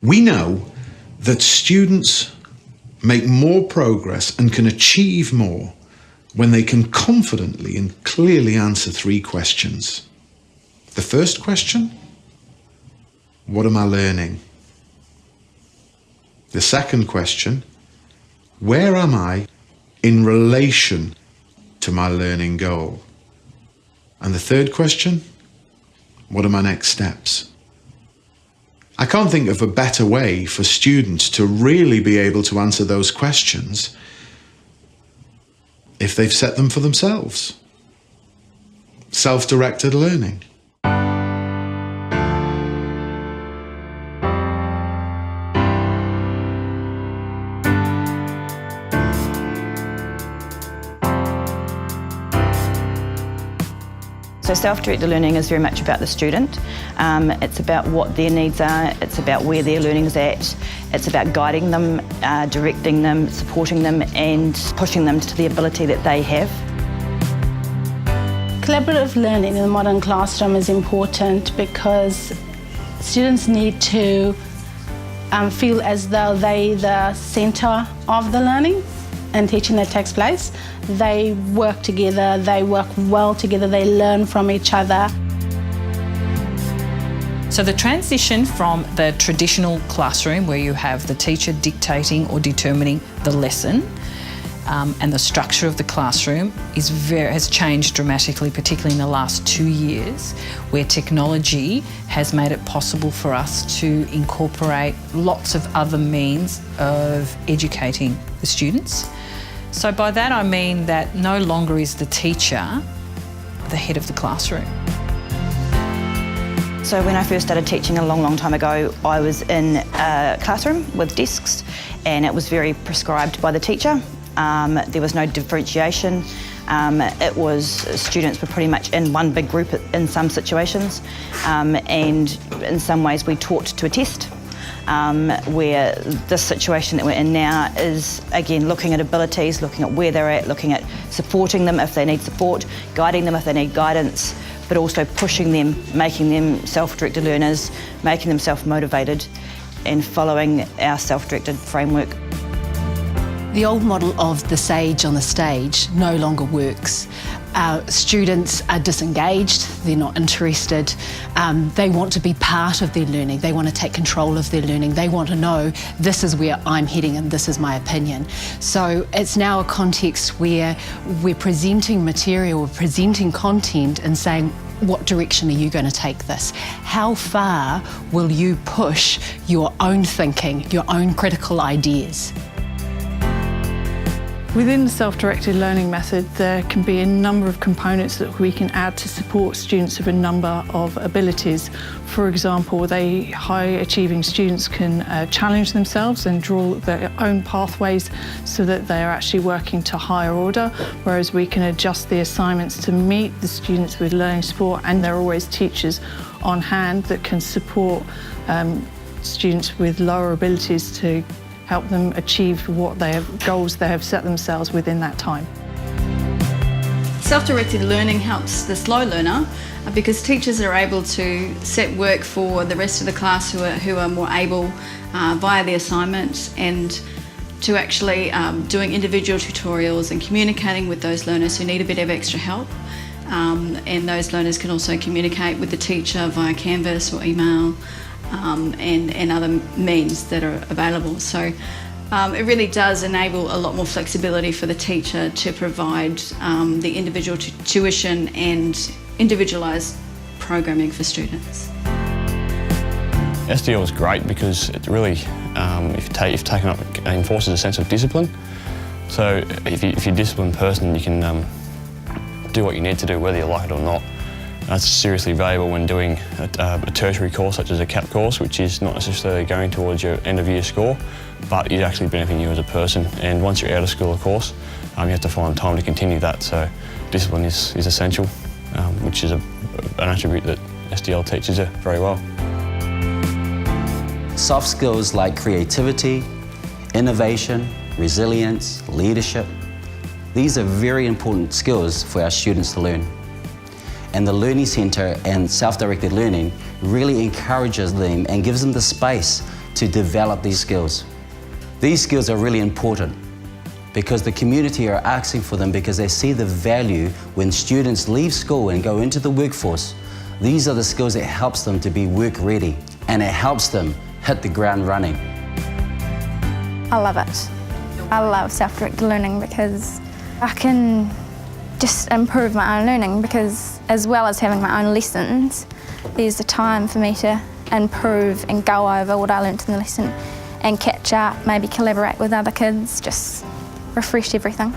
We know that students make more progress and can achieve more when they can confidently and clearly answer 3 questions. The first question, what am I learning? The second question, where am I in relation to my learning goal? And the third question, what are my next steps? I can't think of a better way for students to really be able to answer those questions if they've set them for themselves. Self-directed learning. So self-directed learning is very much about the student. It's about what their needs are, it's about where their learning is at, it's about guiding them, directing them, supporting them and pushing them to the ability that they have. Collaborative learning in the modern classroom is important because students need to feel as though they're the centre of the learning and teaching that takes place. They work together, they work well together, they learn from each other. So the transition from the traditional classroom where you have the teacher dictating or determining the lesson and the structure of the classroom has changed dramatically, particularly in the last 2 years, where technology has made it possible for us to incorporate lots of other means of educating the students. So by that I mean that no longer is the teacher the head of the classroom. So when I first started teaching a long time ago, I was in a classroom with desks and it was very prescribed by the teacher. There was no differentiation. It was students were pretty much in one big group in some situations, and in some ways we taught to a test. Where this situation that we're in now is, again, looking at abilities, looking at where they're at, looking at supporting them if they need support, guiding them if they need guidance, but also pushing them, making them self-directed learners, making them self-motivated and following our self-directed framework. The old model of the sage on the stage no longer works. Students are disengaged, they're not interested, they want to be part of their learning, they want to take control of their learning, they want to know this is where I'm heading and this is my opinion. So it's now a context where we're presenting material, we're presenting content and saying, what direction are you going to take this? How far will you push your own thinking, your own critical ideas? Within the self-directed learning method, there can be a number of components that we can add to support students with a number of abilities. For example, high-achieving students can challenge themselves and draw their own pathways so that they are actually working to higher order, whereas we can adjust the assignments to meet the students with learning support, and there are always teachers on hand that can support students with lower abilities to help them achieve goals they have set themselves within that time. Self-directed learning helps the slow learner because teachers are able to set work for the rest of the class who are more able via the assignments, and to actually doing individual tutorials and communicating with those learners who need a bit of extra help. And those learners can also communicate with the teacher via Canvas or email. And other means that are available. So it really does enable a lot more flexibility for the teacher to provide the individual tuition and individualised programming for students. SDL is great because it really, enforces a sense of discipline. So if you're a disciplined person, you can do what you need to do whether you like it or not. That's seriously valuable when doing a tertiary course such as a CAP course, which is not necessarily going towards your end of year score, but is actually benefiting you as a person. And once you're out of school, of course, you have to find time to continue that. So discipline is essential, which is an attribute that SDL teaches you very well. Soft skills like creativity, innovation, resilience, leadership, these are very important skills for our students to learn. And the Learning Centre and self-directed learning really encourages them and gives them the space to develop these skills. These skills are really important because the community are asking for them because they see the value when students leave school and go into the workforce. These are the skills that helps them to be work ready and it helps them hit the ground running. I love it. I love self-directed learning because I can just improve my own learning because as well as having my own lessons, there's the time for me to improve and go over what I learnt in the lesson and catch up, maybe collaborate with other kids, just refresh everything.